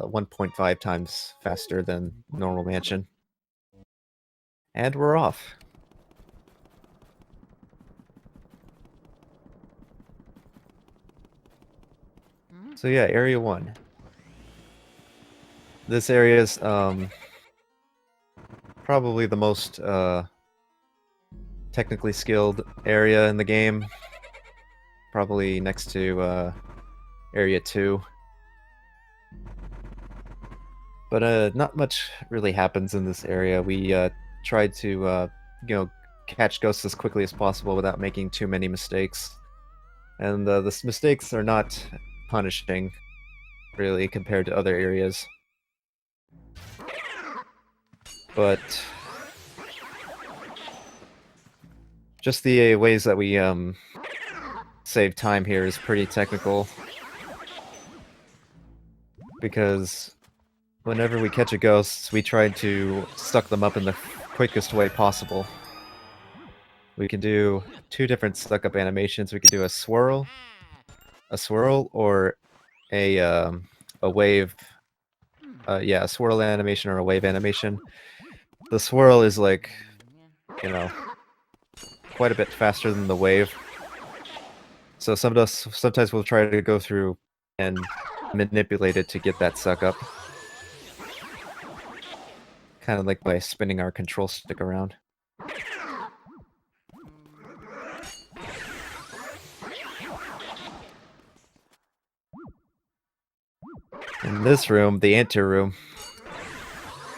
1.5 times faster than normal mansion. And we're off. So yeah, Area 1. This area is probably the most technically skilled area in the game. Probably next to Area 2. But not much really happens in this area. We tried to catch ghosts as quickly as possible without making too many mistakes. And the mistakes are not punishing, really, compared to other areas. But just the ways that we save time here is pretty technical. Because whenever we catch a ghost, we try to suck them up in the quickest way possible. We can do 2 different suck-up animations. We could do a swirl, or a wave. Yeah, a swirl animation or a wave animation. The swirl is like, quite a bit faster than the wave. So sometimes we'll try to go through and manipulate it to get that suck up. Kind of like by spinning our control stick around. In this room, the anteroom,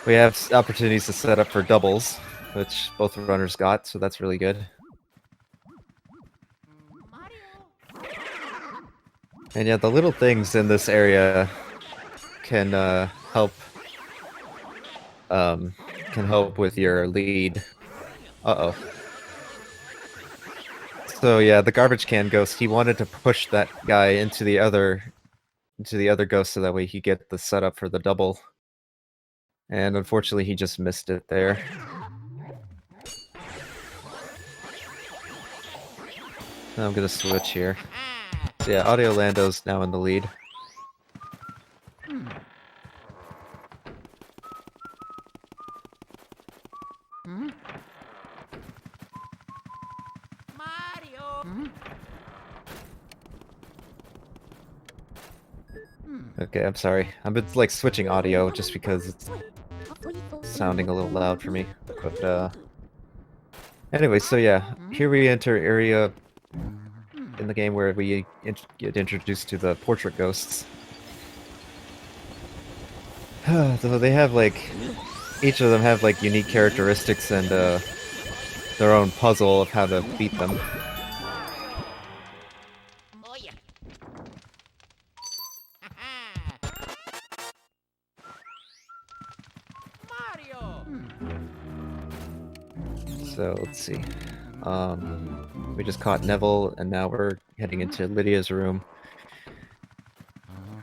we have opportunities to set up for doubles, which both runners got, so that's really good. And yeah, the little things in this area can help with your lead. Uh-oh. So yeah, the garbage can ghost, he wanted to push that guy into the other ghost so that way he get the setup for the double. And unfortunately he just missed it there. Now I'm gonna switch here. So yeah, AudioLando's now in the lead. Okay, I'm sorry. I've been like switching audio just because it's sounding a little loud for me. But anyway, so yeah, here we enter area in the game where we get introduced to the portrait ghosts. So they have like, each of them have like unique characteristics and their own puzzle of how to beat them. So let's see. We just caught Neville, and now we're heading into Lydia's room.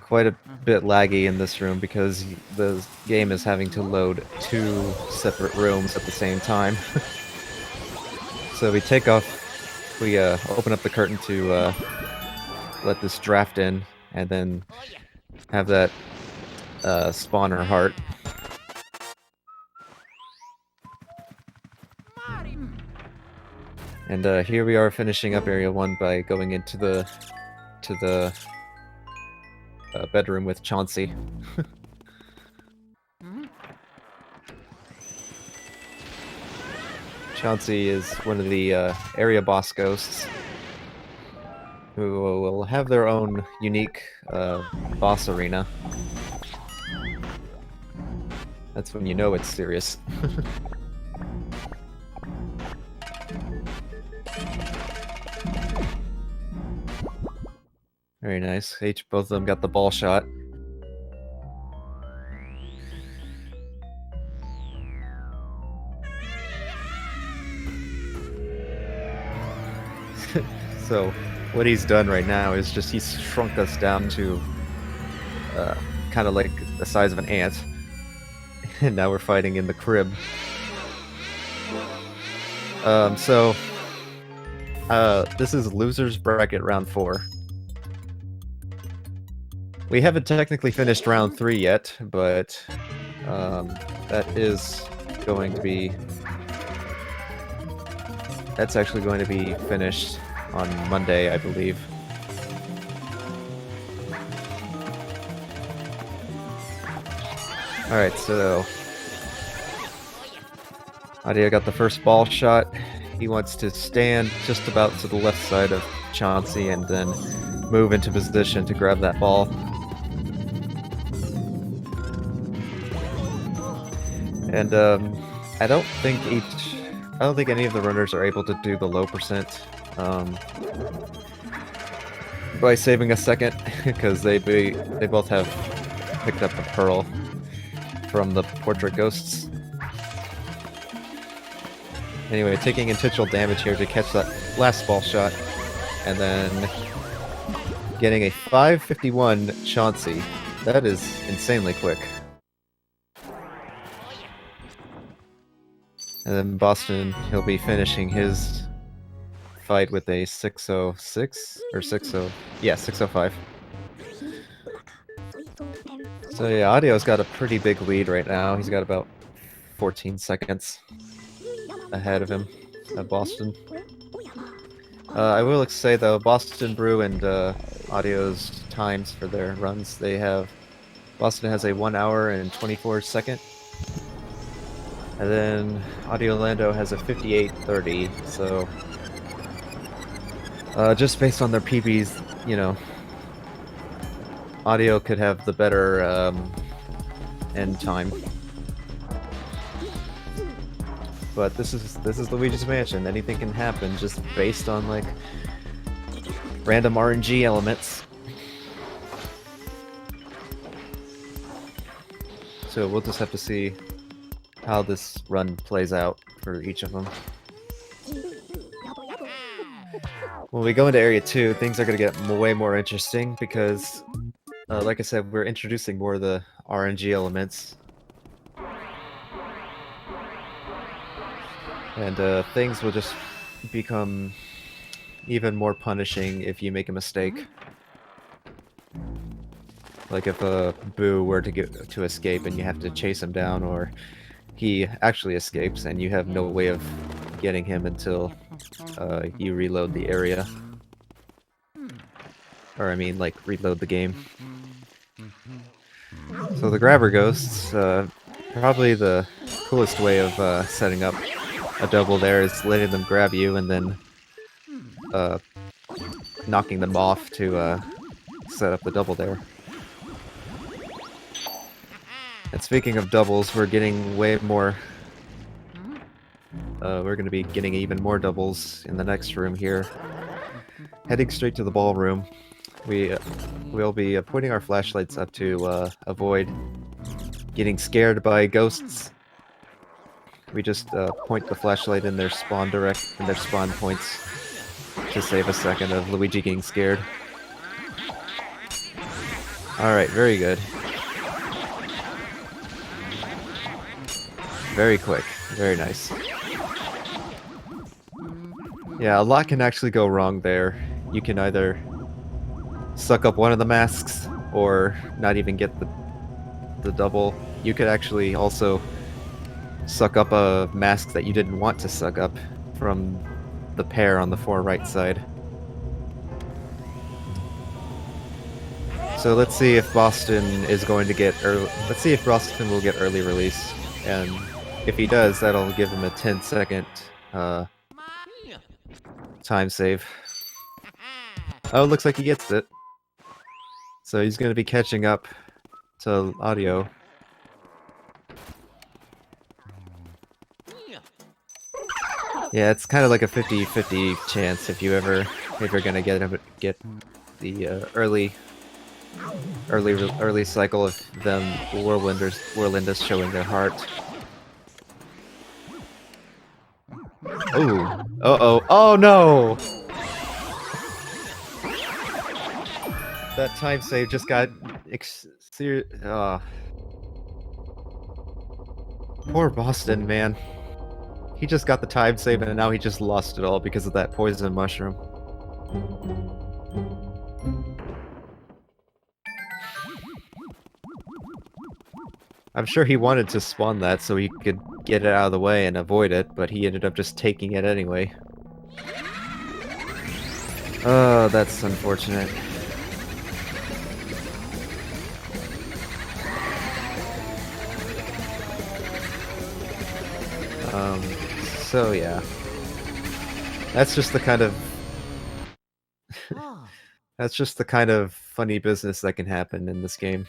Quite a bit laggy in this room because the game is having to load 2 separate rooms at the same time. So we take off, we open up the curtain to let this draft in, and then have that spawner heart. And here we are finishing up Area 1 by going into the bedroom with Chauncey. Chauncey is one of the area boss ghosts who will have their own unique boss arena. That's when you know it's serious. Very nice. Both of them got the ball shot. So, what he's done right now is just he's shrunk us down to kind of like the size of an ant. And now we're fighting in the crib. This is Loser's Bracket Round 4. We haven't technically finished round 3 yet, but that is going to be... That's actually going to be finished on Monday, I believe. Alright, so... Audio got the first ball shot. He wants to stand just about to the left side of Chauncey and then move into position to grab that ball. And I don't think any of the runners are able to do the low percent by saving a second, because they both have picked up a pearl from the portrait ghosts. Anyway, taking intentional damage here to catch that last ball shot, and then getting a 5:51 Chauncey. That is insanely quick. And then Boston, he'll be finishing his fight with a 6:06 or 6:0, yeah, 6:05. So yeah, Audio's got a pretty big lead right now. He's got about 14 seconds ahead of him at Boston. I will say though, BostonBrew and Audio's times for their runs, Boston has a 1 hour and 24 second. And then AudioLando has a 58:30, so just based on their PBs, you know, Audio could have the better end time. But this is Luigi's Mansion. Anything can happen just based on like random RNG elements. So we'll just have to see how this run plays out for each of them. When we go into Area 2, things are going to get way more interesting because, like I said, we're introducing more of the RNG elements. And things will just become even more punishing if you make a mistake. Like if a Boo were to escape and you have to chase him down, or he actually escapes and you have no way of getting him until you reload the area. Or I mean, like, reload the game. So the grabber ghosts, probably the coolest way of setting up a double there is letting them grab you and then knocking them off to set up the double there. And speaking of doubles, we're getting way more... we're going to be getting even more doubles in the next room here. Heading straight to the ballroom. We'll be pointing our flashlights up to avoid getting scared by ghosts. We just point the flashlight in their spawn points to save a second of Luigi getting scared. Alright, very good. Very quick. Very nice. Yeah, a lot can actually go wrong there. You can either suck up one of the masks, or not even get the double. You could actually also suck up a mask that you didn't want to suck up from the pair on the far right side. So let's see if Boston is going to get let's see if Boston will get early release, and if he does, that'll give him a 10-second time save. Oh, it looks like he gets it. So he's going to be catching up to Audio. Yeah, it's kind of like a 50-50 chance if you're gonna get the early cycle of them Whirlwinders showing their heart. Ooh. Uh-oh. Oh no! That time save just got poor Boston, man. He just got the time save and now he just lost it all because of that poison mushroom. I'm sure he wanted to spawn that so he could get it out of the way and avoid it, but he ended up just taking it anyway. Oh, that's unfortunate. So yeah. That's just the kind of that's just the kind of funny business that can happen in this game.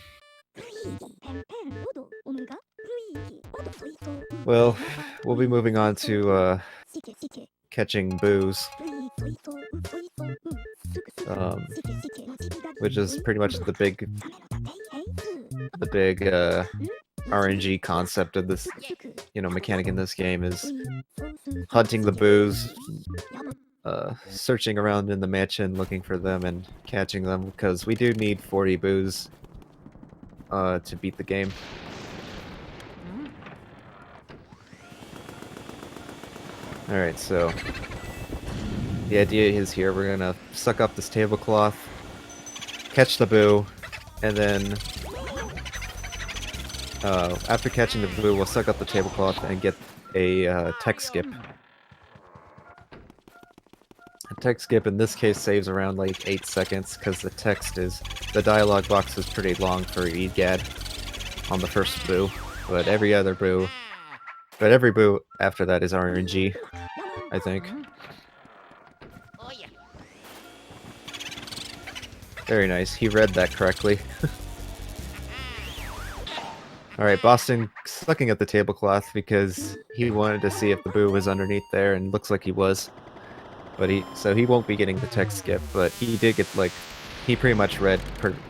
Well, we'll be moving on to catching boos, which is pretty much the big RNG concept of this, mechanic in this game is hunting the boos, searching around in the mansion looking for them and catching them, because we do need 40 boos to beat the game. Alright, so the idea is here we're gonna suck up this tablecloth, catch the boo, and then after catching the boo, we'll suck up the tablecloth and get a text skip. A text skip in this case saves around like 8 seconds because the dialogue box is pretty long for EGAD on the first boo, but every boo after that is RNG, I think. Very nice, he read that correctly. Alright, Boston sucking at the tablecloth because he wanted to see if the boo was underneath there, and looks like he was. But so he won't be getting the text skip, but he did get, like, he pretty much read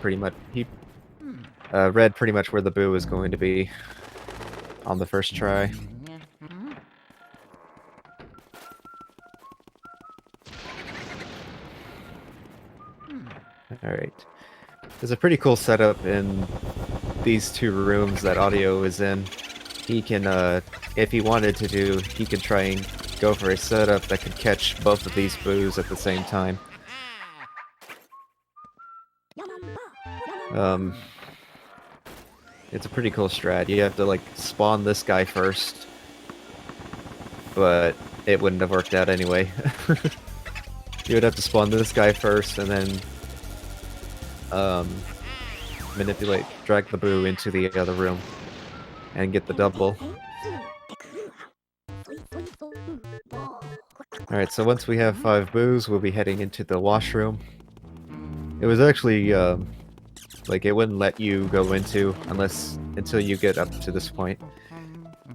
pretty much where the boo was going to be on the first try. Alright. There's a pretty cool setup in these two rooms that Audio is in. He can, if he wanted to he could try and go for a setup that could catch both of these boos at the same time. It's a pretty cool strat. You have to, like, spawn this guy first, but it wouldn't have worked out anyway. You would have to spawn this guy first, and then drag the boo into the other room, and get the double. Alright, so once we have 5 boos, we'll be heading into the washroom. It was actually, like, it wouldn't let you go into until you get up to this point.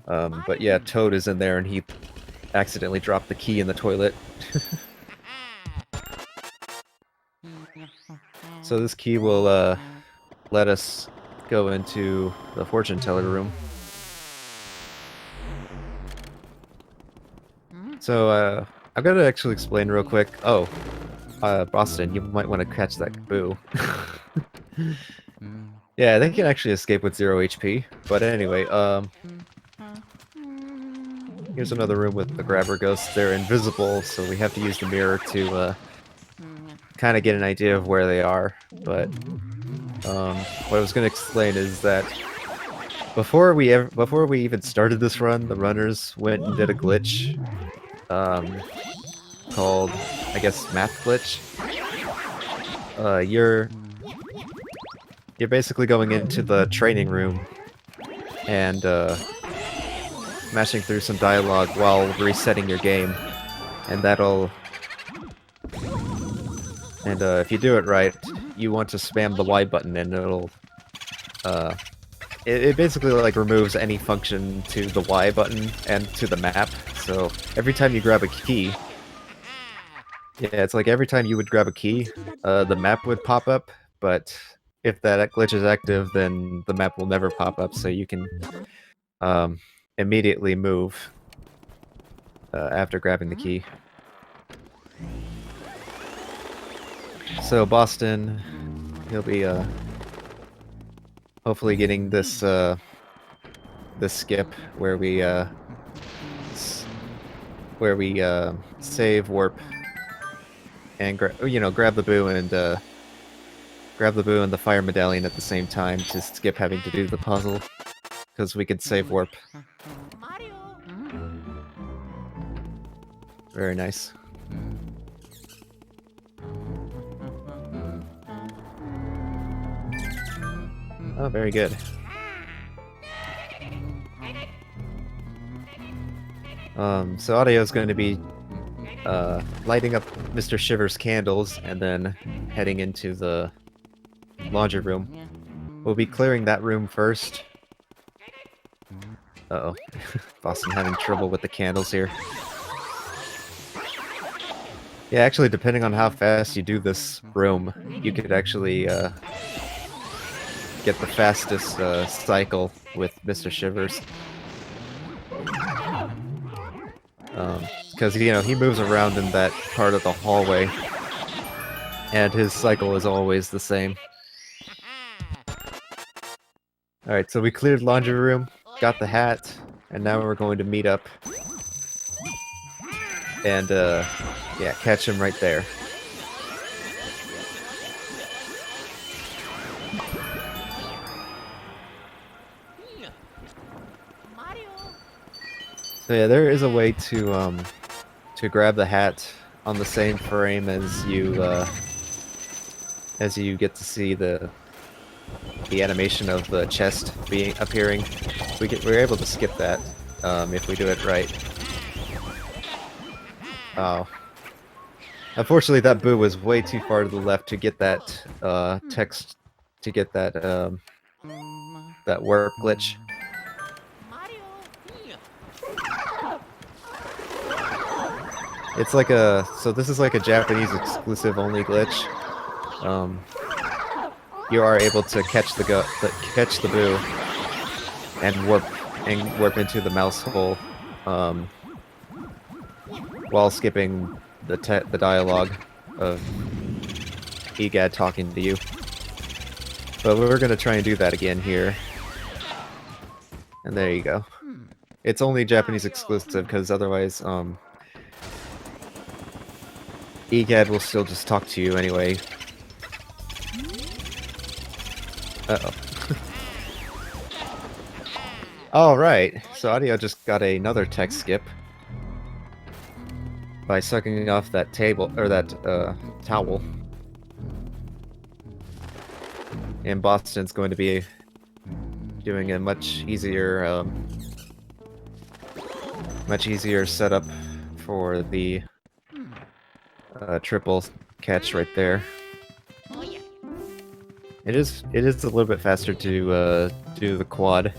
But yeah, Toad is in there and he accidentally dropped the key in the toilet. So this key will, let us go into the fortune teller room. So, I've got to actually explain real quick. Oh, Boston, you might want to catch that boo. Yeah, they can actually escape with 0 HP. But anyway, here's another room with the grabber ghosts. They're invisible, so we have to use the mirror to kind of get an idea of where they are. But what I was going to explain is that before we even started this run, the runners went and did a glitch called, I guess, math glitch. You're basically going into the training room and mashing through some dialogue while resetting your game, and if you do it right, you want to spam the Y button and it'll it basically, like, removes any function to the Y button and to the map. So every time you grab a key, yeah, it's like every time you would grab a key, the map would pop up, but if that glitch is active, then the map will never pop up, so you can immediately move after grabbing the key. So Boston, he'll be hopefully getting this this skip where we save, warp, and grab the boo and the fire medallion at the same time to skip having to do the puzzle, because we could save warp. Very nice. Oh, very good. So Audio is going to be lighting up Mr. Shiver's candles and then heading into the laundry room. We'll be clearing that room first. Uh-oh. Boston having trouble with the candles here. Yeah, actually, depending on how fast you do this room, you could actually get the fastest cycle with Mr. Shivers. Because, you know, he moves around in that part of the hallway, and his cycle is always the same. Alright, so we cleared laundry room, got the hat, and now we're going to meet up and, yeah, catch him right there. So yeah, there is a way to grab the hat on the same frame as you get to see the animation of the chest appearing. We're able to skip that if we do it right. Oh. Unfortunately, that boo was way too far to the left to get that text, to get that that warp glitch. It's like so this is like a Japanese exclusive only glitch. You are able to catch the boo and warp into the mouse hole while skipping the dialogue of Egad talking to you. But we're gonna try and do that again here. And there you go. It's only Japanese exclusive because otherwise Egad will still just talk to you anyway. Uh-oh. Alright, so Audio just got another text skip by sucking off that table, or that towel. And Boston's going to be doing a much easier setup for the triple catch right there. It is a little bit faster to do the quad,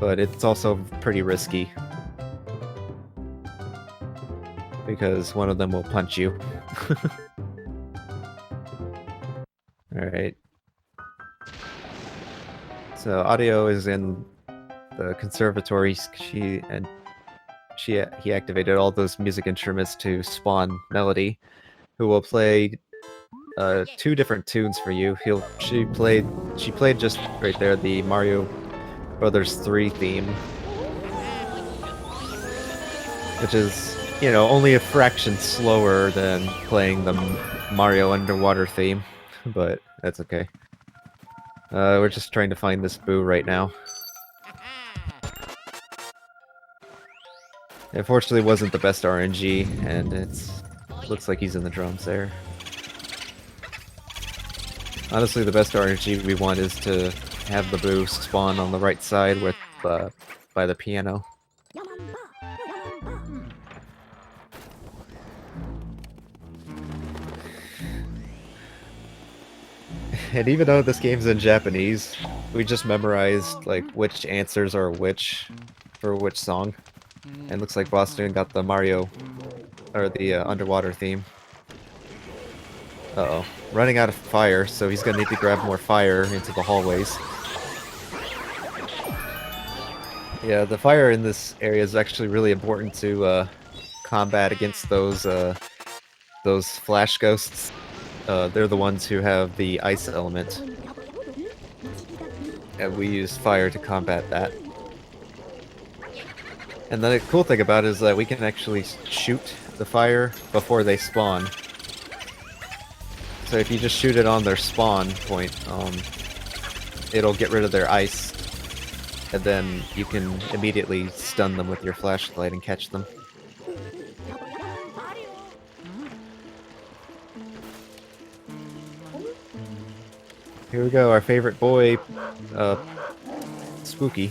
but it's also pretty risky because one of them will punch you. Alright. So Audio is in the conservatory. He activated all those music instruments to spawn Melody, who will play 2 different tunes for you. She played just right there the Mario Brothers 3 theme, which is, you know, only a fraction slower than playing the Mario Underwater theme, but that's okay. We're just trying to find this boo right now. Unfortunately, it wasn't the best RNG, and looks like he's in the drums there. Honestly, the best RNG we want is to have the boo spawn on the right side with by the piano. And even though this game's in Japanese, we just memorized like which answers are which for which song. And looks like Boston got the Mario, or the underwater theme. Uh-oh. Running out of fire, so he's gonna need to grab more fire into the hallways. Yeah, the fire in this area is actually really important to combat against those flash ghosts. They're the ones who have the ice element. And we use fire to combat that. And the cool thing about it is that we can actually shoot the fire before they spawn. So if you just shoot it on their spawn point, it'll get rid of their ice, and then you can immediately stun them with your flashlight and catch them. Here we go, our favorite boy, Spooky.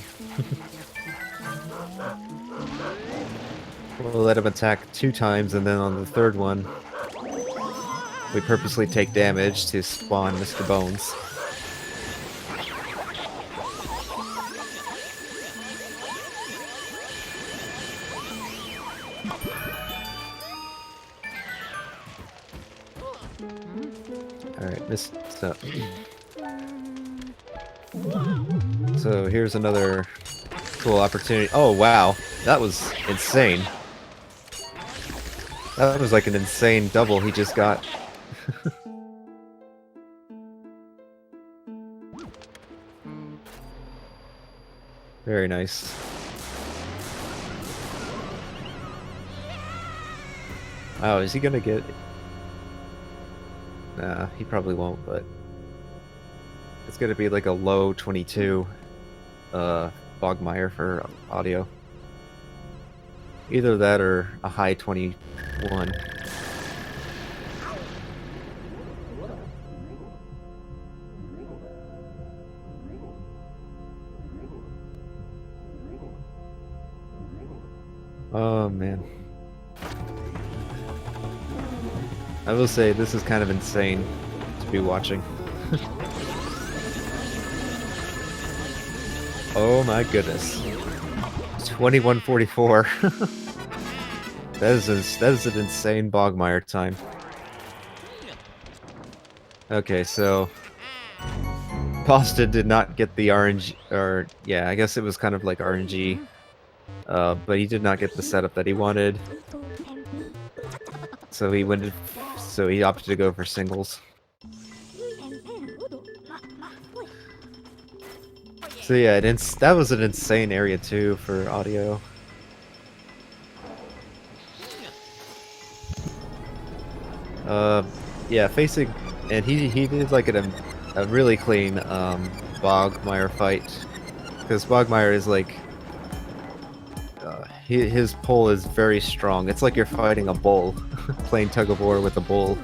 We'll let him attack 2 times, and then on the 3rd one, we purposely take damage to spawn Mr. Bones. Alright, so here's another cool opportunity. Oh wow, that was insane. That was like an insane double he just got. Very nice. Oh, is he gonna get... Nah, he probably won't, but... It's gonna be like a low 22 Bogmire for audio. Either that or a high 21. Oh man. I will say this is kind of insane to be watching. Oh my goodness. 21:44. That is an insane Bogmire time. Okay, so Boston did not get the RNG, or yeah, I guess it was kind of like RNG, but he did not get the setup that he wanted. So he opted to go for singles. So yeah, that was an insane area too for audio. Yeah, facing, and he did like a really clean Bogmire fight, because Bogmire is like his pull is very strong. It's like you're fighting a bull, playing tug of war with a bull.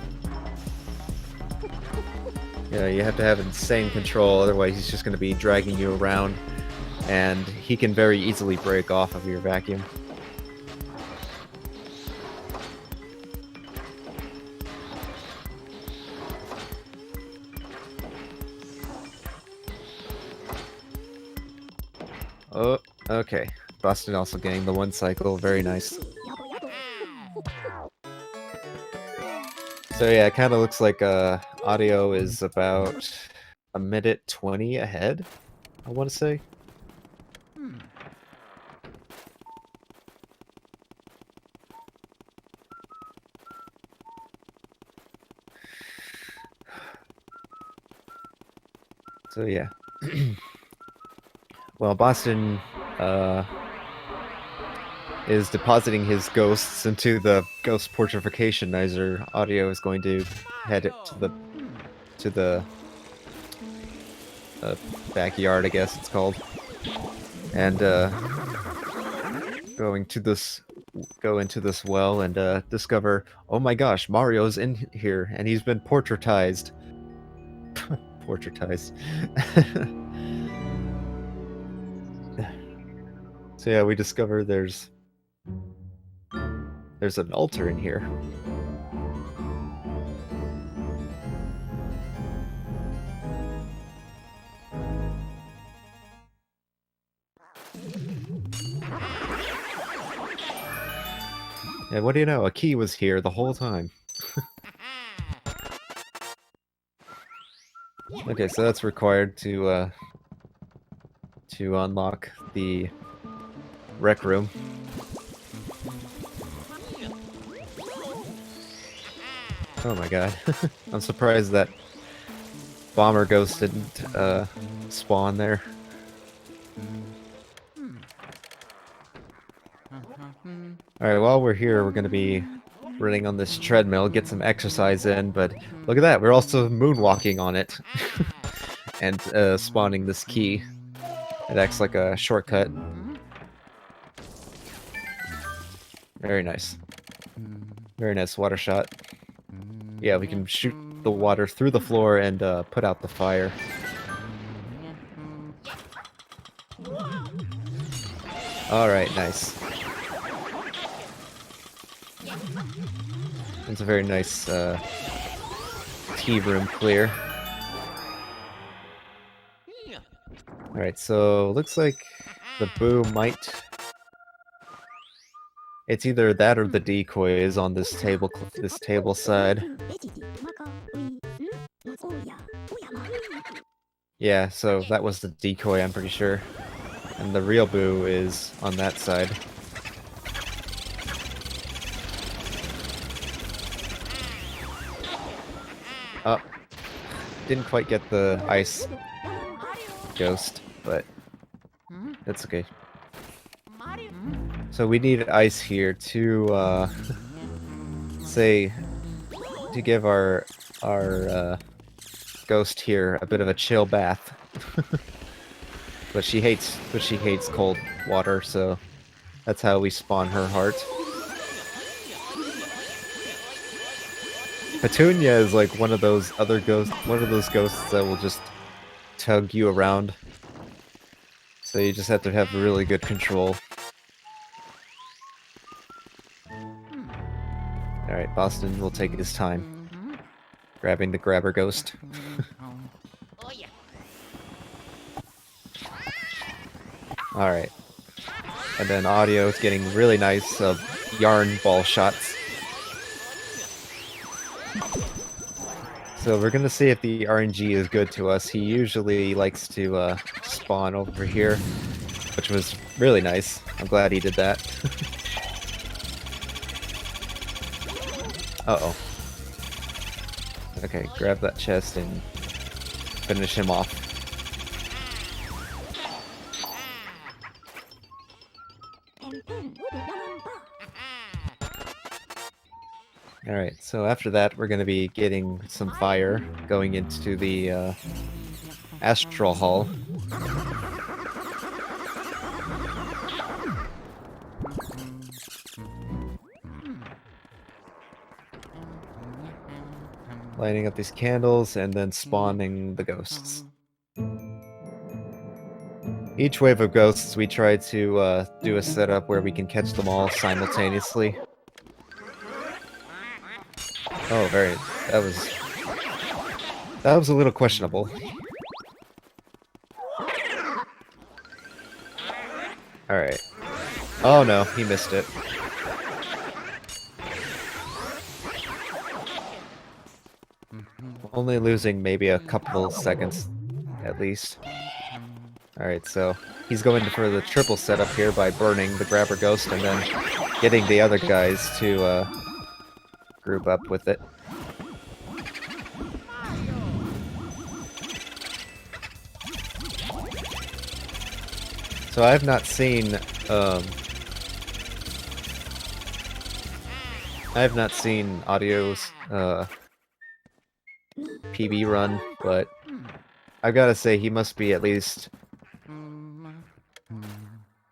Yeah, you have to have insane control, otherwise he's just going to be dragging you around, and he can very easily break off of your vacuum. Oh, okay. Boston also getting the 1 cycle, very nice. So yeah, it kind of looks like audio is about a minute 20 ahead, I want to say. So yeah. Well, Boston is depositing his ghosts into the ghost portrificationizer. Audio is going to head it to the backyard, I guess it's called, and go into this well and discover, oh my gosh, Mario's in here and he's been portraitized. Portraitized. So yeah, we discover there's an altar in here. And what do you know? A key was here the whole time. Okay, so that's required to unlock the rec room. Oh my god. I'm surprised that bomber ghost didn't spawn there. Alright, while we're here, we're gonna be running on this treadmill, get some exercise in, but look at that, we're also moonwalking on it. and spawning this key. It acts like a shortcut. Very nice. Very nice water shot. Yeah, we can shoot the water through the floor and put out the fire. Alright, nice. It's a very nice tea room clear. Alright, so looks like the boo might... It's either that or the decoy is on this table side. Yeah, so that was the decoy, I'm pretty sure. And the real boo is on that side. Oh. Didn't quite get the ice ghost, but that's okay. So we need ice here to, say, to give our ghost here a bit of a chill bath. But she hates cold water, so that's how we spawn her heart. Petunia is like one of those ghosts that will just tug you around. So you just have to have really good control. Alright, Boston will take his time. Grabbing the grabber ghost. Alright. And then Audio is getting really nice yarn ball shots. So we're gonna see if the RNG is good to us. He usually likes to spawn over here, which was really nice. I'm glad he did that. Uh-oh. Okay, grab that chest and finish him off. Alright, so after that we're going to be getting some fire going into the Astral Hall. Lighting up these candles and then spawning the ghosts. Each wave of ghosts we try to do a setup where we can catch them all simultaneously. Oh, that was a little questionable. Alright. Oh no, he missed it. Only losing maybe a couple seconds, at least. Alright, so he's going for the triple setup here by burning the grabber ghost and then getting the other guys to group up with it. So I have not seen Audio's PB run, but I've got to say he must be at least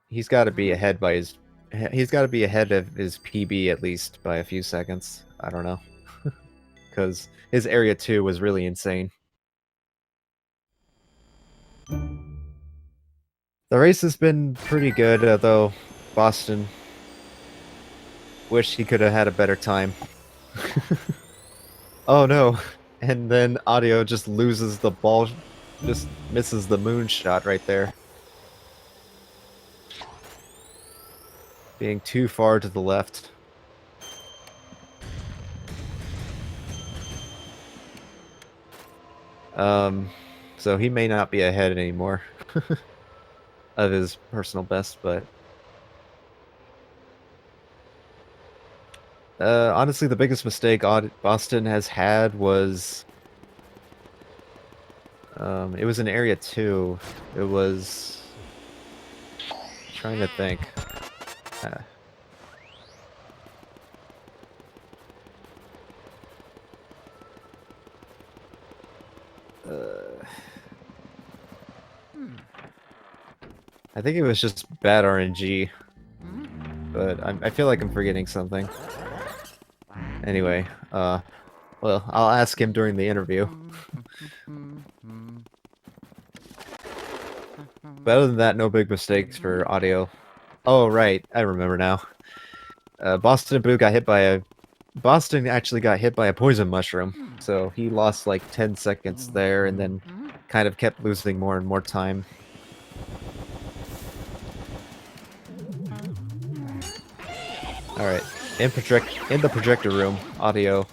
he's got to be ahead of his PB at least by a few seconds. I don't know. Because his Area 2 was really insane. The race has been pretty good, though Boston wished he could have had a better time. Oh no, and then Audio just loses the ball, just misses the moonshot right there. Being too far to the left. So he may not be ahead anymore of his personal best, but honestly, the biggest mistake Boston has had was it was in Area 2. It was trying to think. I think it was just bad RNG, but I feel like I'm forgetting something. Anyway, well, I'll ask him during the interview. But other than that, no big mistakes for audio. Oh, right, I remember now. BostonBrew got hit by a... Boston actually got hit by a poison mushroom, so he lost like 10 seconds there and then kind of kept losing more and more time. Alright, in the projector room, audio.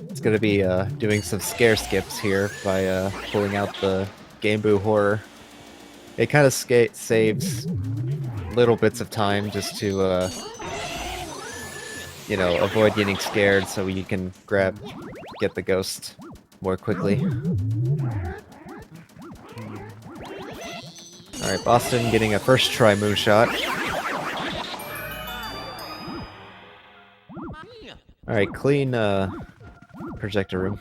It's gonna be doing some scare skips here by pulling out the Game Boo Horror. It kind of saves little bits of time just to, you know, avoid getting scared so you can get the ghost more quickly. Alright, Boston getting a first try moonshot. Alright, clean projector room.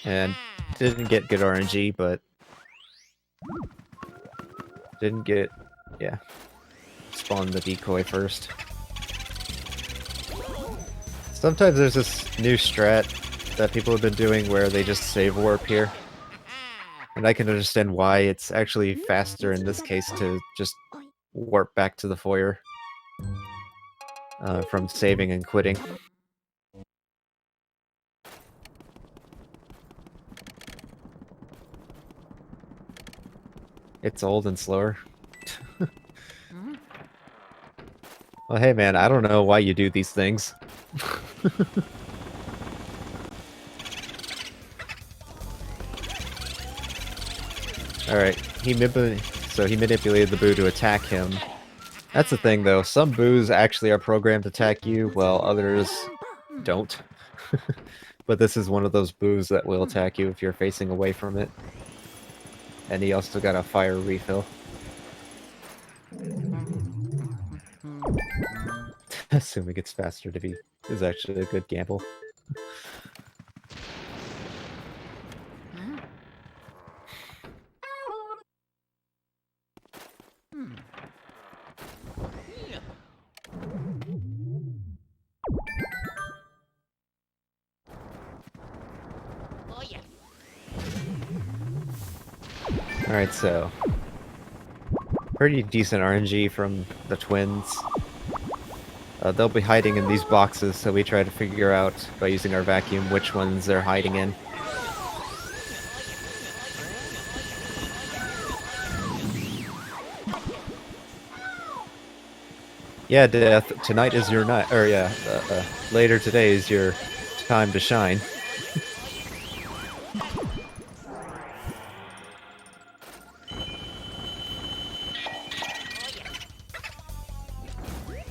And didn't get good RNG, but didn't get, yeah, spawn the decoy first. Sometimes there's this new strat that people have been doing where they just save warp here. And I can understand why. It's actually faster in this case to just warp back to the foyer from saving and quitting. It's old and slower. Well, hey man, I don't know why you do these things. Alright, he manipulated the Boo to attack him. That's the thing though, some Boos actually are programmed to attack you, while others don't. But this is one of those Boos that will attack you if you're facing away from it. And he also got a fire refill. Assuming it's faster to be is actually a good gamble. Alright, so pretty decent RNG from the twins. They'll be hiding in these boxes, so we try to figure out, by using our vacuum, which ones they're hiding in. Yeah, Death, tonight is your night, or yeah, later today is your time to shine.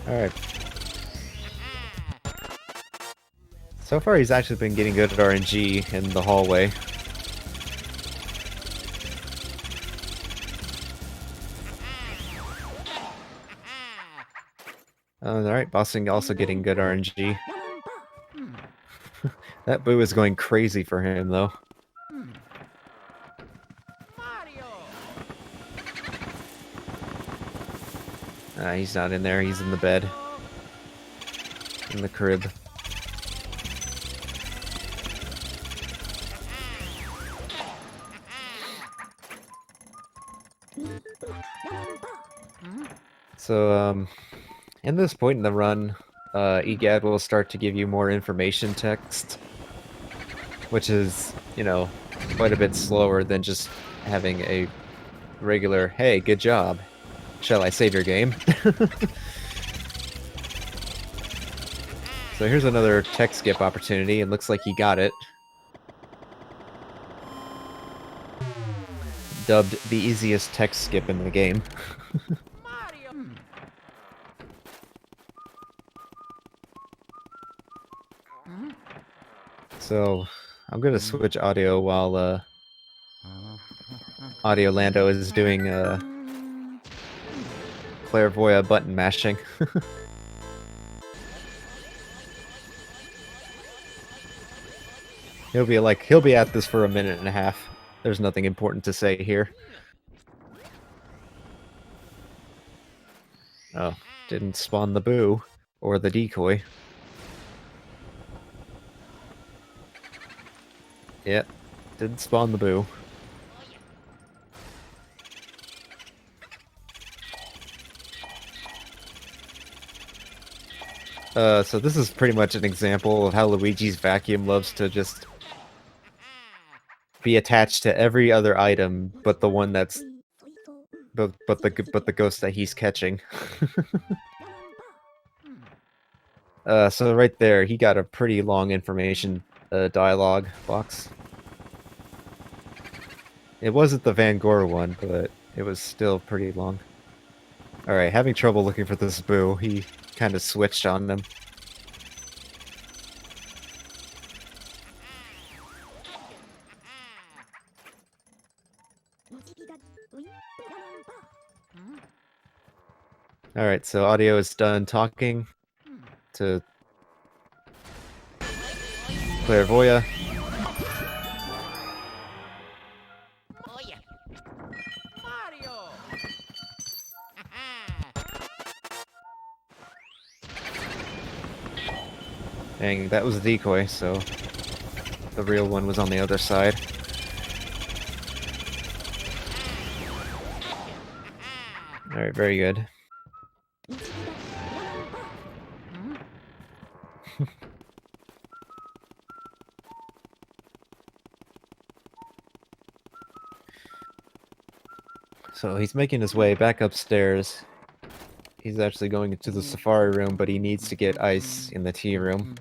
Alright. So far he's actually been getting good at RNG in the hallway. Alright, Boston also getting good RNG. That Boo is going crazy for him, though. He's not in there, he's in the bed. In the crib. So, in this point in the run, EGAD will start to give you more information text, which is, you know, quite a bit slower than just having a regular, hey, good job. Shall I save your game? So here's another tech skip opportunity, and looks like he got it. Dubbed the easiest tech skip in the game. So, I'm gonna switch audio while, AudioLando is doing, clairvoyant button mashing. He'll be at this for a minute and a half. There's nothing important to say here. Oh, didn't spawn the boo or the decoy. Yep, didn't spawn the boo. So this is pretty much an example of how Luigi's vacuum loves to just be attached to every other item but the one that's but the ghost that he's catching. So right there, he got a pretty long information dialogue box. It wasn't the Van Gore one, but it was still pretty long. Alright, having trouble looking for this boo. He kind of switched on them. Alright, so Audio is done talking to Clairvoya. Dang, that was a decoy, so the real one was on the other side. Alright, very good. So he's making his way back upstairs. He's actually going into the safari room, but he needs to get ice in the tea room.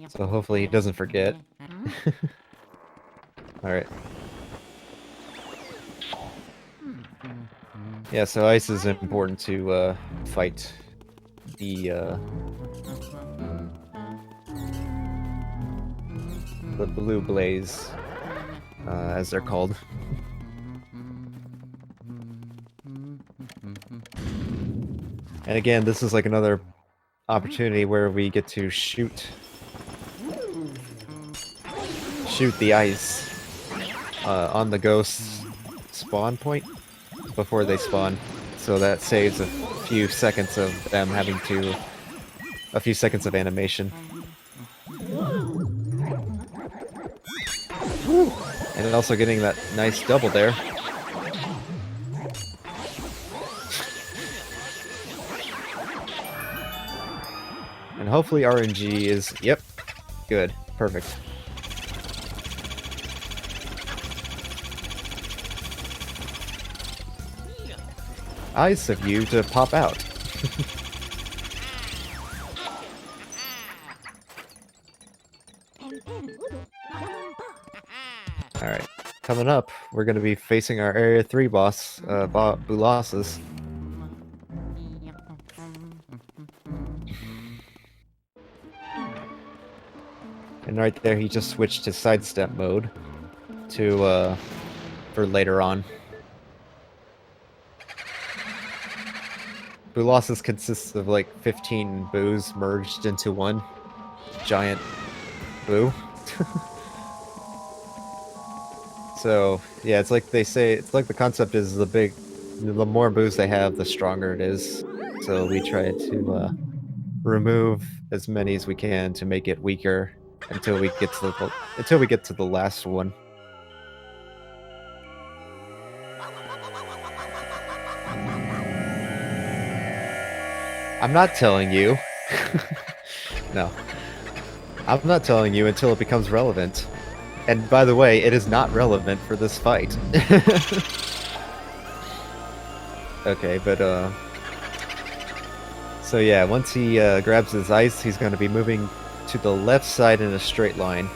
So hopefully he doesn't forget. Alright. Yeah, so ice is important to fight the blue blaze, as they're called. And again, this is like another opportunity where we get to shoot the ice on the ghost's spawn point before they spawn. So that saves a few seconds of them having to... a few seconds of animation. And also getting that nice double there. And hopefully RNG is... yep. Good. Perfect. Nice of you to pop out. Alright. Coming up, we're gonna be facing our Area 3 boss, Bulasas. And right there, he just switched to sidestep mode to, for later on. Bulasas consists of like 15 boos merged into one giant boo. So, yeah, it's like they say, it's like the concept is the more boos they have, the stronger it is. So we try to, remove as many as we can to make it weaker until we get to the last one. I'm not telling you. No. I'm not telling you until it becomes relevant. And by the way, it is not relevant for this fight. Okay, but so yeah, once he grabs his ice, he's going to be moving to the left side in a straight line,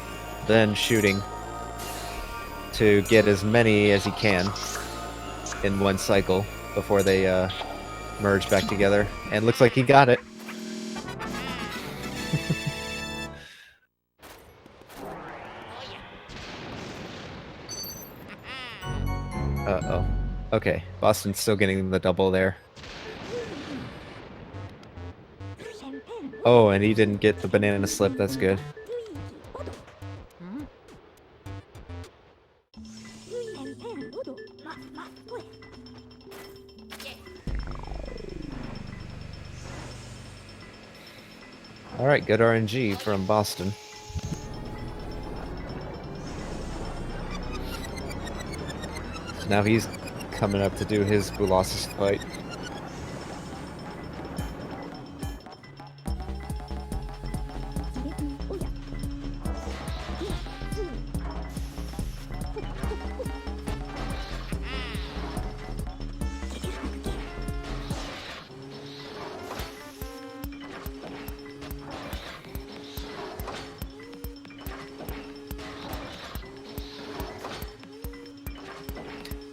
then shooting to get as many as he can in one cycle before they merge back together. And looks like he got it. Uh-oh. Okay, Boston's still getting the double there. Oh, and he didn't get the banana slip, that's good. Alright, good RNG from Boston. So now he's coming up to do his Colossus fight.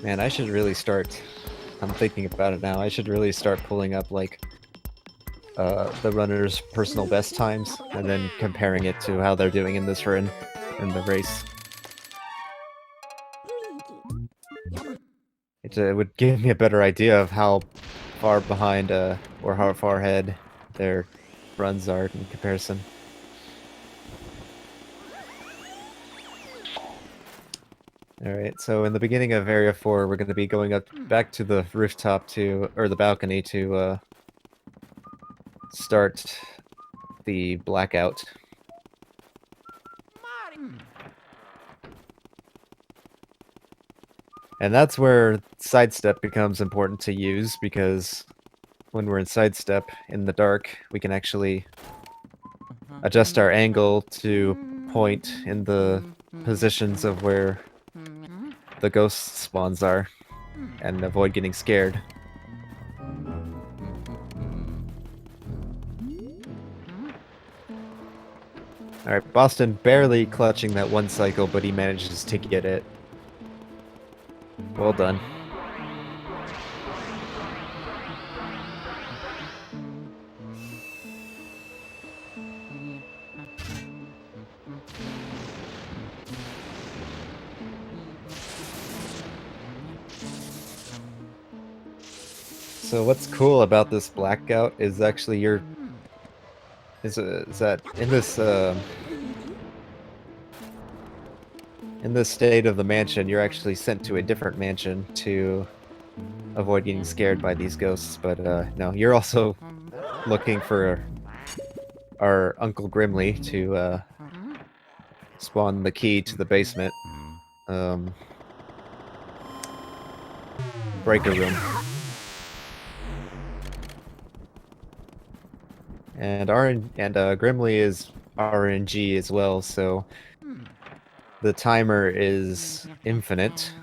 Man, I should really start... I'm thinking about it now. I should really start pulling up, like, the runners' personal best times, and then comparing it to how they're doing in this run, in the race. It would give me a better idea of how far behind, or how far ahead their runs are in comparison. Alright, so in the beginning of Area 4, we're going to be going up back to the rooftop or the balcony to, start the blackout. And that's where sidestep becomes important to use, because when we're in sidestep in the dark, we can actually adjust our angle to point in the positions of where the ghost spawns are, and avoid getting scared. Alright, Boston barely clutching that one cycle, but he manages to get it. Well done. So what's cool about this blackout is actually is that in this state of the mansion, you're actually sent to a different mansion to avoid getting scared by these ghosts, but no, you're also looking for our Uncle Grimly to spawn the key to the basement breaker room. And Grimly is RNG as well, so the timer is infinite,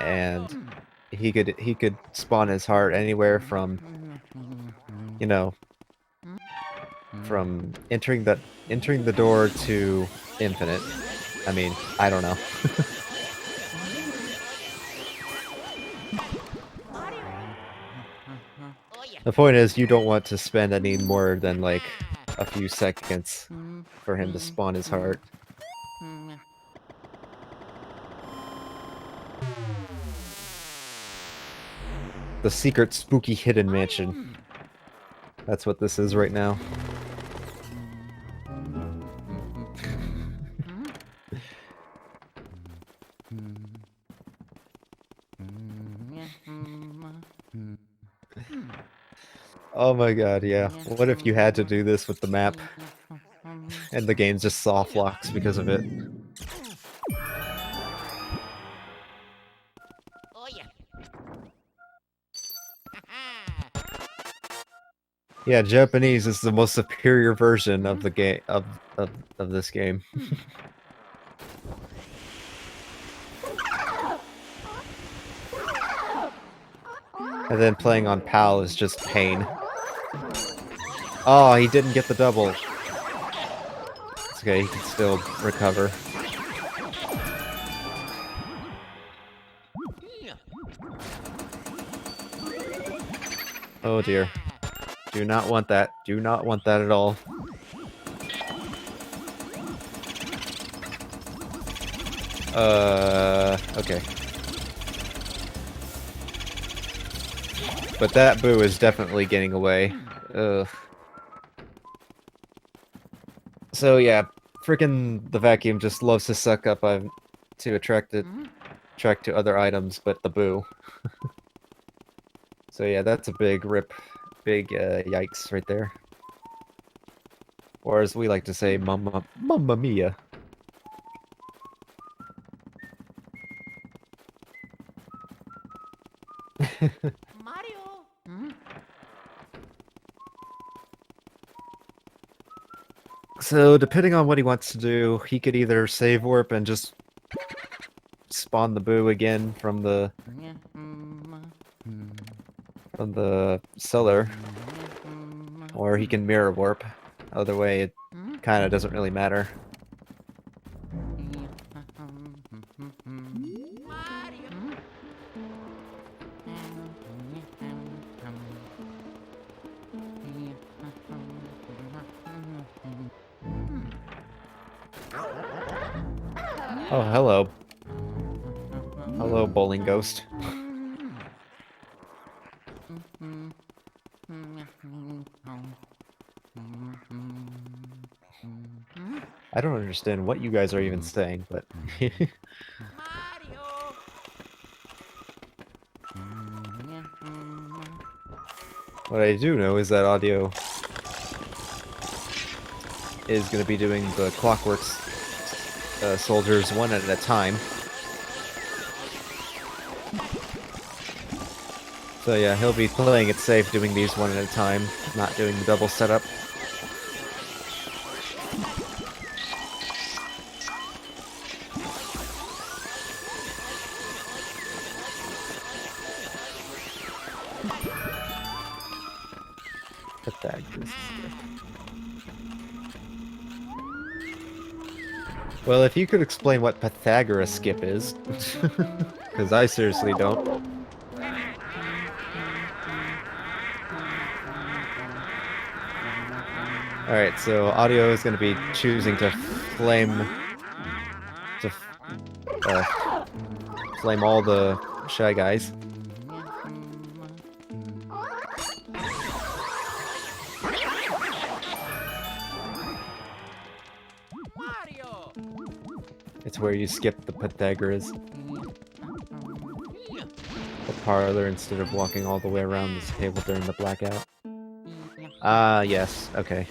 and he could spawn his heart anywhere from, you know, from entering the door to infinite. I mean, I don't know. The point is, you don't want to spend any more than, like, a few seconds for him to spawn his heart. The secret, spooky, hidden mansion. That's what this is right now. Oh my god, yeah. What if you had to do this with the map, and the game just soft locks because of it? Yeah, Japanese is the most superior version of the game of this game. And then playing on PAL is just pain. Oh, he didn't get the double. It's okay, he can still recover. Oh dear. Do not want that. Do not want that at all. Okay. But that boo is definitely getting away. Ugh. So yeah, freaking the vacuum just loves to suck up to attract backtrack to other items but the boo. So yeah, that's a big yikes right there. Or as we like to say, mamma mia. Mario. So depending on what he wants to do, he could either save warp and just spawn the boo again from the cellar, or he can mirror warp. Either way, it kind of doesn't really matter. Oh, hello. Hello, bowling ghost. I don't understand what you guys are even saying, but... What I do know is that Audio is going to be doing the Clockworks soldiers one at a time. So yeah, he'll be playing it safe, doing these one at a time, not doing the double setup. Well, if you could explain what Pythagoras skip is, because I seriously don't. Alright, so Audio is going to be choosing to flame all the Shy Guys. It's where you skip the Pythagoras. The parlor instead of walking all the way around this table during the blackout. Ah, yes, okay.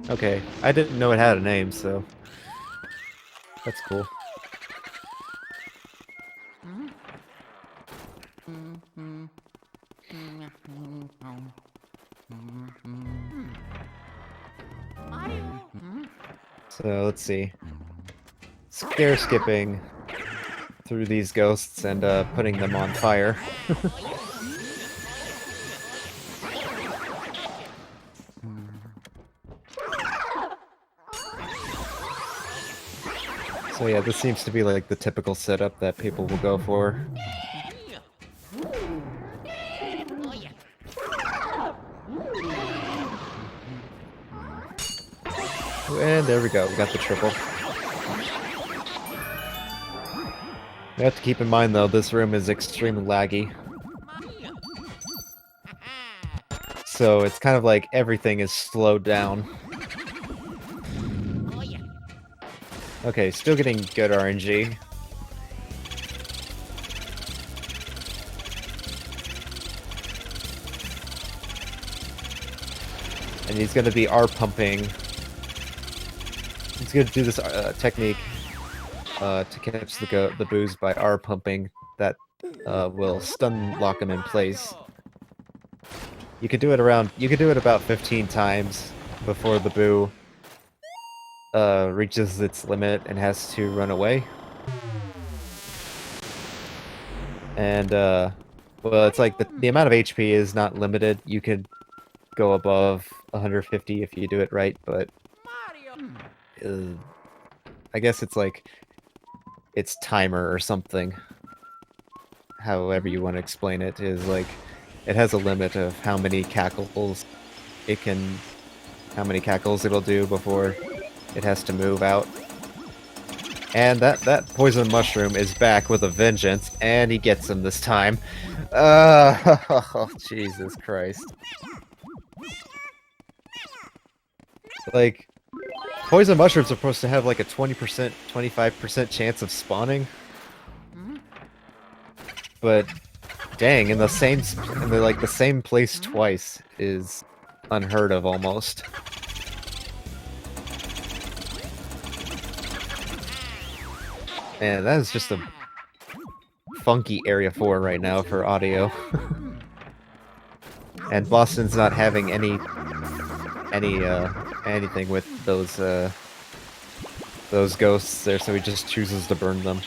Okay, I didn't know it had a name, so... That's cool. So, let's see. Scare skipping through these ghosts and putting them on fire. So yeah, this seems to be like the typical setup that people will go for. And there we go, we got the triple. You have to keep in mind though, this room is extremely laggy. So it's kind of like everything is slowed down. Okay, still getting good RNG. And he's going to be R-pumping. He's going to do this technique to catch the boos by R-pumping that will stun lock him in place. You could do it about 15 times before the boo reaches its limit and has to run away. And, well, it's like the amount of HP is not limited. You could go above 150 if you do it right, but I guess it's like its timer or something. However you want to explain it is like it has a limit of how many cackles it'll do before it has to move out. And that poison mushroom is back with a vengeance, and he gets him this time. Oh, Jesus Christ. Like, poison mushrooms are supposed to have like a 20%, 25% chance of spawning. But dang, in the same place twice is unheard of almost. Man, that is just a funky area 4 right now for audio. And Boston's not having anything with those ghosts there, so he just chooses to burn them.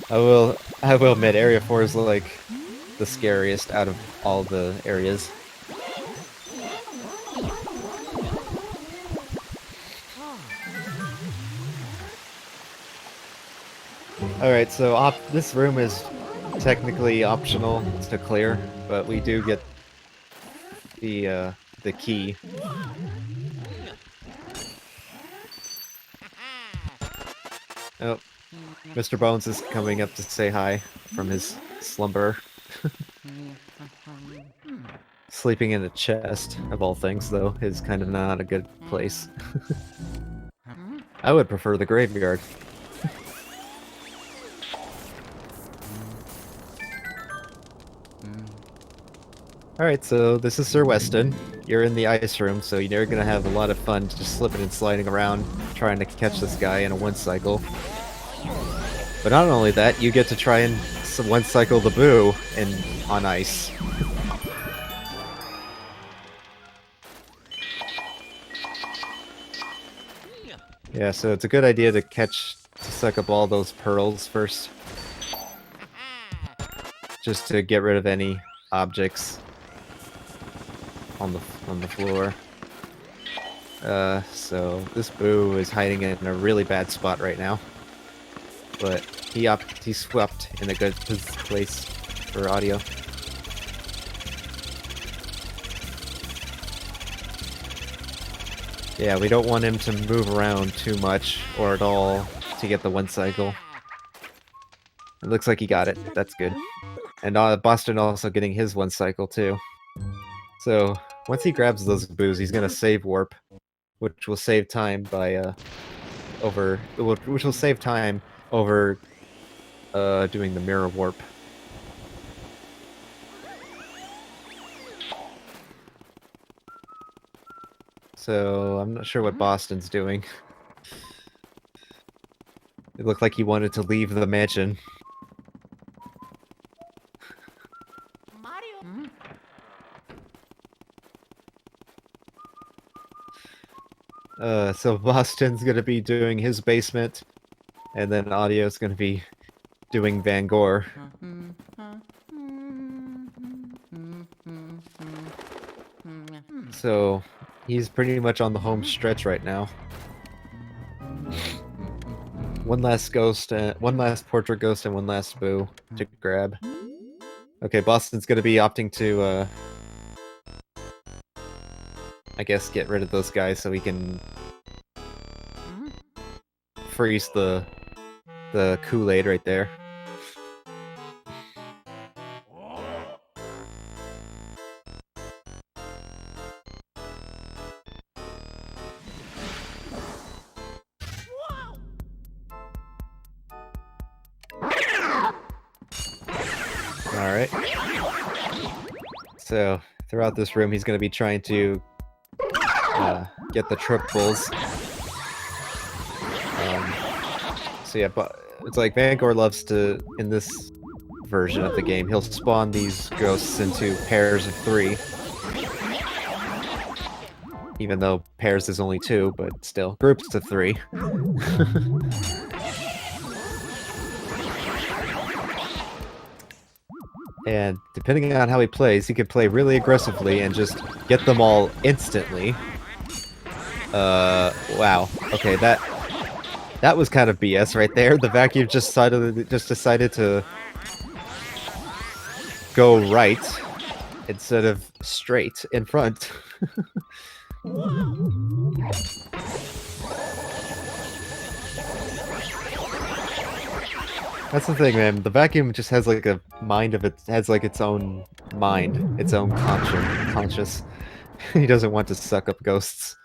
I will admit, Area 4 is like the scariest out of all the areas. Alright, so this room is technically optional to clear, but we do get the key. Oh, Mr. Bones is coming up to say hi from his slumber. Sleeping in a chest, of all things, though, is kind of not a good place. I would prefer the graveyard. Alright, so this is Sir Weston. You're in the ice room, so you're gonna have a lot of fun just slipping and sliding around, trying to catch this guy in a one-cycle. But not only that, you get to try and one-cycle the Boo on ice. Yeah, so it's a good idea to suck up all those pearls first. Just to get rid of any objects on the floor. So this Boo is hiding in a really bad spot right now. But he swept in a good place for audio. Yeah, we don't want him to move around too much or at all to get the one cycle. It looks like he got it. That's good. And Boston also getting his one cycle too. So once he grabs those boos, he's gonna save warp, which will save time by which will save time over doing the mirror warp. So I'm not sure what Boston's doing. It looked like he wanted to leave the mansion. So Boston's gonna be doing his basement, and then Audio's gonna be doing Van Gogh. So he's pretty much on the home stretch right now. One last ghost, one last portrait ghost, and one last Boo to grab. Okay, Boston's gonna be opting to, I guess, get rid of those guys so he can freeze the Kool-Aid right there. Alright. So, throughout this room, he's going to be trying to get the triples. So yeah, but it's like Van Gogh loves to, in this version of the game, he'll spawn these ghosts into pairs of 3. Even though pairs is only 2, but still, groups of 3. And depending on how he plays, he could play really aggressively and just get them all instantly. Wow. Okay, that was kind of BS right there. The vacuum just decided to go right instead of straight in front. That's the thing, man. The vacuum just has like a mind of its own mind, its own conscious. He doesn't want to suck up ghosts.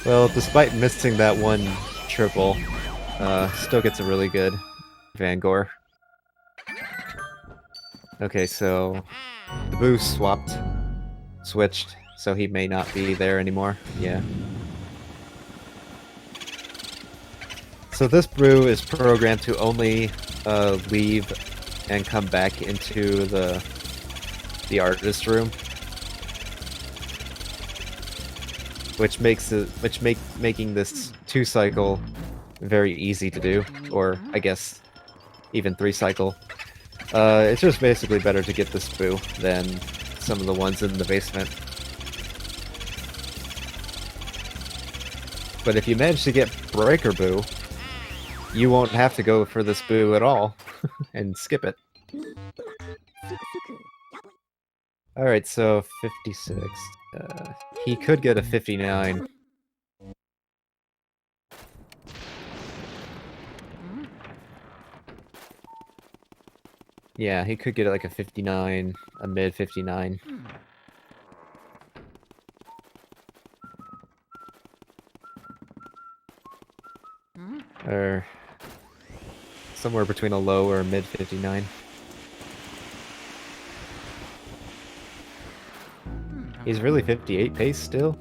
Well, despite missing that one triple, still gets a really good Vangor. Okay, so the boost switched, so he may not be there anymore. Yeah. So this brew is programmed to only leave and come back into the artist room, which makes making this 2-cycle very easy to do, or I guess even 3-cycle. It's just basically better to get this boo than some of the ones in the basement. But if you manage to get Breaker Boo, you won't have to go for this boo at all and skip it. Alright, so 56. He could get a 59. Yeah, he could get like a 59, a mid 59. Or somewhere between a low or a mid 59. He's really 58 pace still?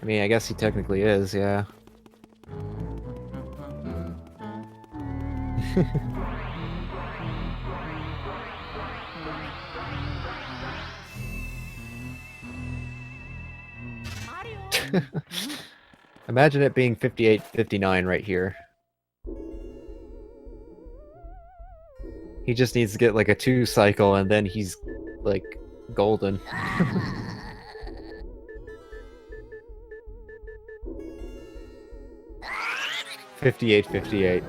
I mean, I guess he technically is, yeah. Imagine it being 58, 59 right here. He just needs to get like a 2-cycle and then he's like golden. 58, 58.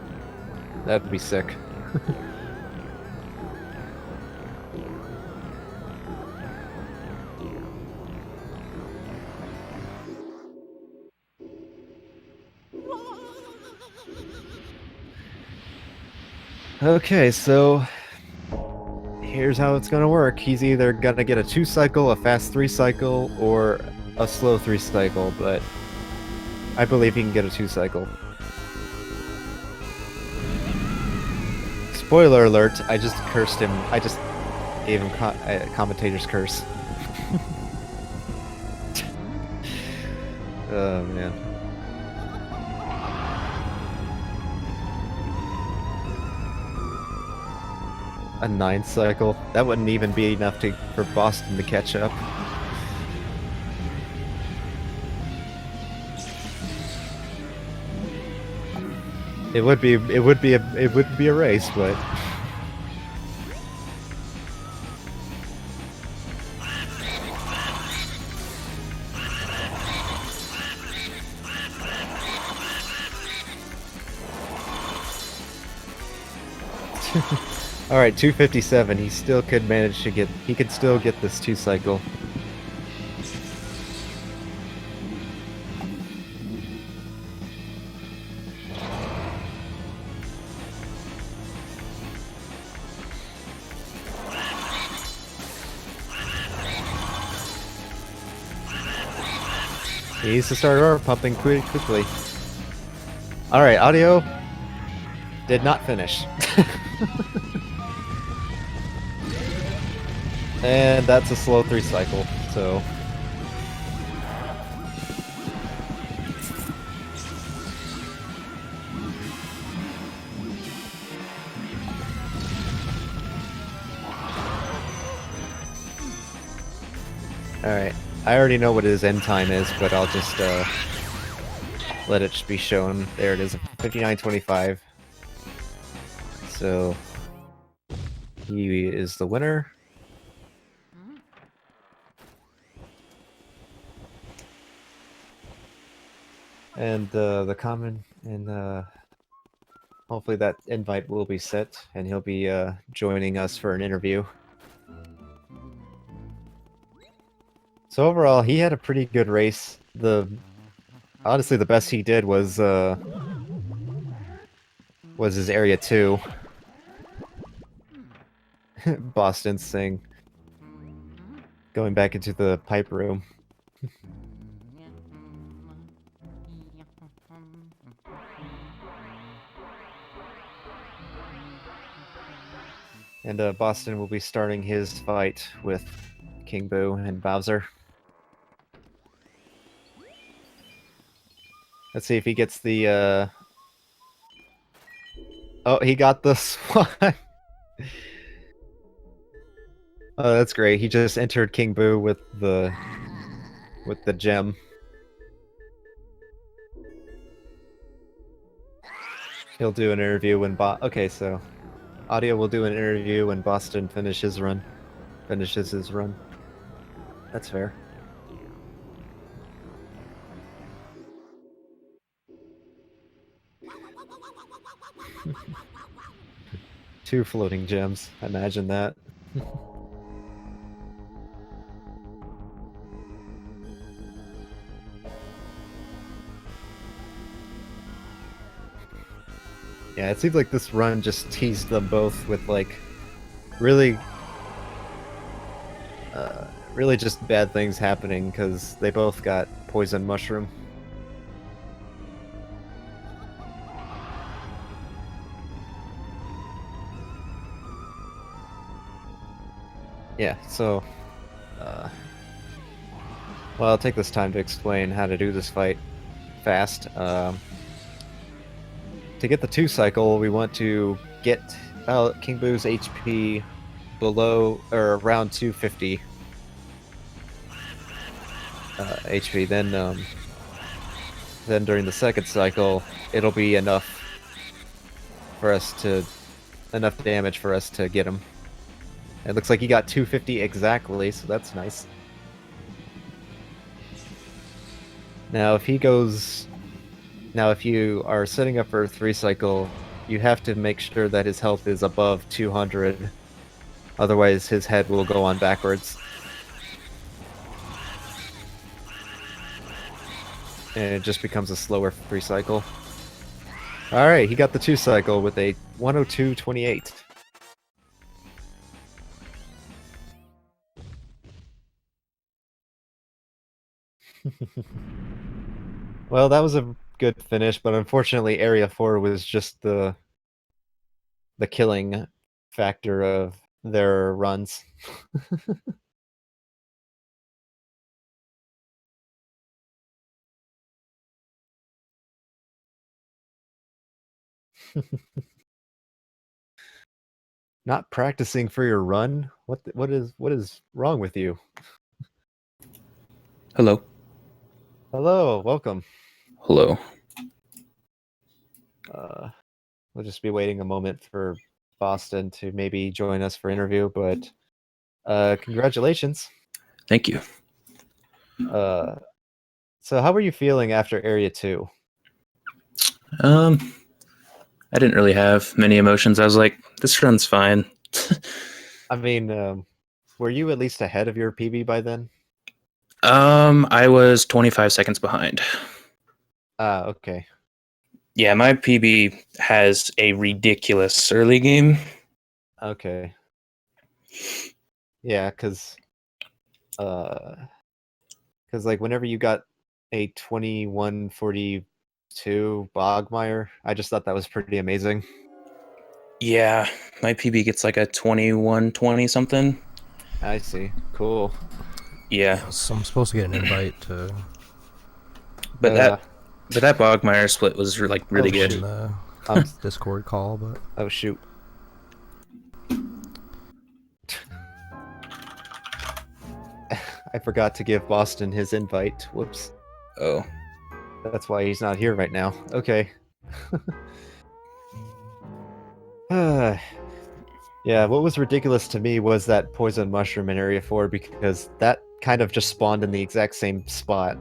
That'd be sick. Okay, so here's how it's gonna work. He's either gonna get a 2-cycle, a fast 3-cycle, or a slow 3-cycle, but I believe he can get a 2-cycle. Spoiler alert, I just cursed him. I just gave him a commentator's curse. Oh, man. A 9-cycle? That wouldn't even be enough for Boston to catch up. It would be a race, but alright, 257. He still could manage to get. He could still get this 2-cycle. He needs to start over pumping quickly. Alright, audio did not finish. And that's a slow 3-cycle, so. Alright, I already know what his end time is, but I'll just let it be shown. There it is, 59.25. So he is the winner. And the common and hopefully that invite will be set, and he'll be joining us for an interview. So overall, he had a pretty good race. The Honestly, the best he did was his area 2. Boston's thing. Going back into the pipe room. And Boston will be starting his fight with King Boo and Bowser. Let's see if he gets the Oh, he got the SWAT. Oh, that's great. He just entered King Boo with the gem. He'll do an interview when Okay, so Audio will do an interview when Boston finishes his run. That's fair. Two floating gems. Imagine that. Yeah, it seems like this run just teased them both with like really really just bad things happening because they both got poison mushroom. Yeah, so well, I'll take this time to explain how to do this fight fast. To get the 2 cycle, we want to get King Boo's HP below or around 250 HP. Then during the 2nd cycle, it'll be enough damage for us to get him. It looks like he got 250 exactly, so that's nice. Now, if you are setting up for a 3 cycle, you have to make sure that his health is above 200. Otherwise, his head will go on backwards. And it just becomes a slower 3 cycle. Alright, he got the 2 cycle with a 102.28. Well, that was a good finish, but unfortunately Area 4 was just the killing factor of their runs. Not practicing for your run? What is wrong with you? Hello. Hello, welcome. Hello. We'll just be waiting a moment for Boston to maybe join us for interview, but congratulations. Thank you. So how were you feeling after Area 2? I didn't really have many emotions. I was like, this run's fine. I mean, were you at least ahead of your PB by then? I was 25 seconds behind. Okay. Yeah, my PB has a ridiculous early game. Okay. Yeah, because like whenever you got a 2142 Bogmire, I just thought that was pretty amazing. Yeah, my PB gets like a 2120 something. I see. Cool. Yeah. So I'm supposed to get an invite to. But that Bogmire split was like really good. In the Discord call, but oh shoot. I forgot to give Boston his invite. Whoops. Oh. That's why he's not here right now. Okay. Yeah, what was ridiculous to me was that poison mushroom in Area 4 because that kind of just spawned in the exact same spot.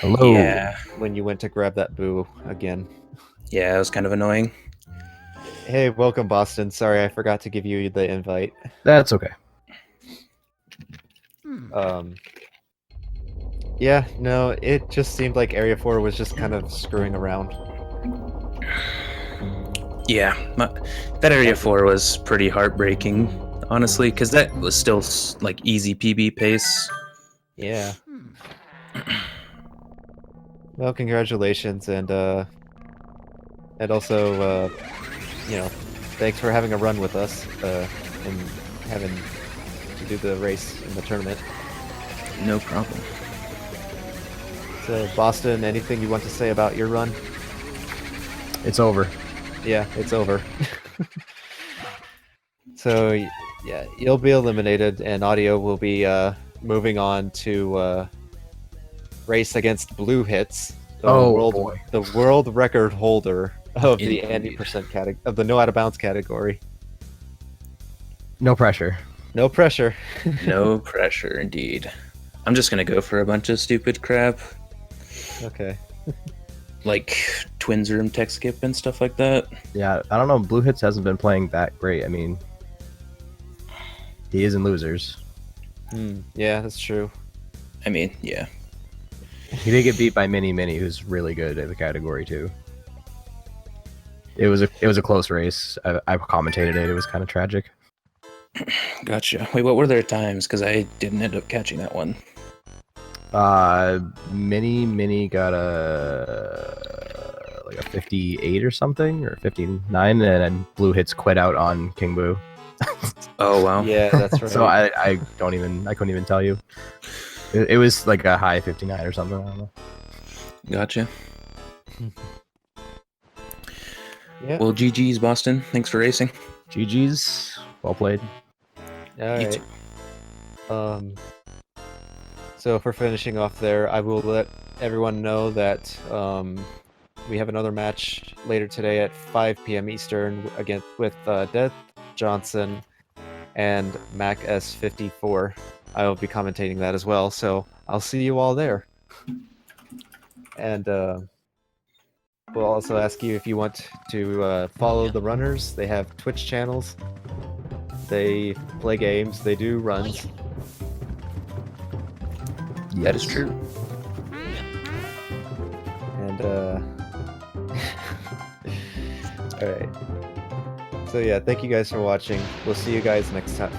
Hello. Yeah. When you went to grab that boo again. Yeah, it was kind of annoying. Hey, welcome, Boston. Sorry, I forgot to give you the invite. That's okay. Yeah, no, it just seemed like Area 4 was just kind of screwing around. Yeah, that Area 4 was pretty heartbreaking, honestly, because that was still like easy PB pace. Yeah. Well, congratulations, and also, you know, thanks for having a run with us, and having to do the race in the tournament. No problem. So, Boston, anything you want to say about your run? It's over. Yeah, it's over. So, yeah, you'll be eliminated, and Audio will be moving on to race against Blue Hits, the Boy. the world record holder of the Indeed. 80% category of the no out of bounds category. No pressure. No pressure. No pressure, indeed. I'm just gonna go for a bunch of stupid crap, Okay. like Twins Room Tech Skip and stuff like that. Yeah, I don't know. Blue Hits hasn't been playing that great. I mean, he is in losers. Yeah, that's true. I mean, yeah. He did get beat by Mini, who's really good at the category too. It was a close race. I commentated it. It was kind of tragic. Gotcha. Wait, what were their times? Because I didn't end up catching that one. Mini got a like a 58 or something, or 59, and then Blue Hits quit out on King Boo. Oh wow. Yeah, that's right. So I couldn't even tell you. It was like a high 59 or something. I don't know. Gotcha. Yeah. Well, GG's Boston. Thanks for racing. GG's. Well played. All You right. too. So for finishing off there, I will let everyone know that we have another match later today at 5 p.m. Eastern with Death Johnson and Mac S54. I will be commentating that as well, so I'll see you all there. And we'll also ask you if you want to follow the runners. They have Twitch channels. They play games. They do runs. That is true. And all right. So yeah, thank you guys for watching. We'll see you guys next time.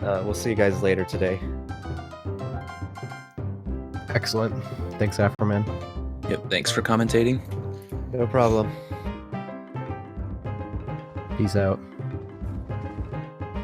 We'll see you guys later today. Excellent. Thanks, Afroman. Yep. Thanks for commentating. No problem. Peace out.